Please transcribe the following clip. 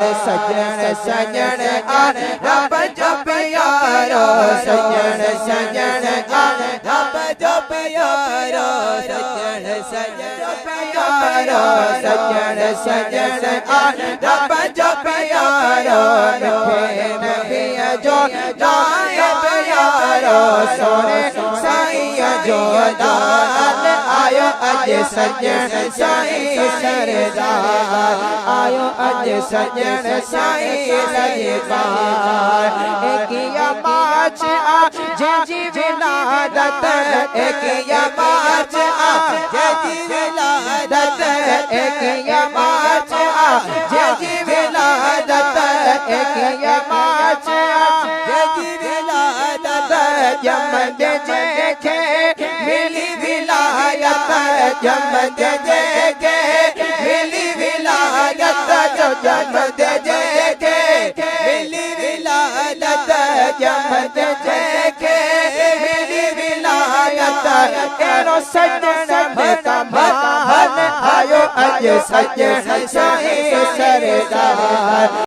सजन सजन रब जो प्यारो सजन सजन रब जो प्यारो सजन सजन प्यारो सजन सजन रब जो प्यारो मिठे नबी जो नायब यारो सोने साईं जो दाल आयो अज सजन साईं सरदार आयो अज सजन साईं सरदार एक मार्च आ जी विलादत एक मार्च आ जी विलादत एक मार्च आ जी विलादत एक मार्च आ जी विलादत जमद जेके मिली विलायत जमद जेके मिली विलायत जो जमद जेके मिली विलायत जमद जेके मिली विलायत एरो सजन कमाल आयो अज सजन साईं सरदार।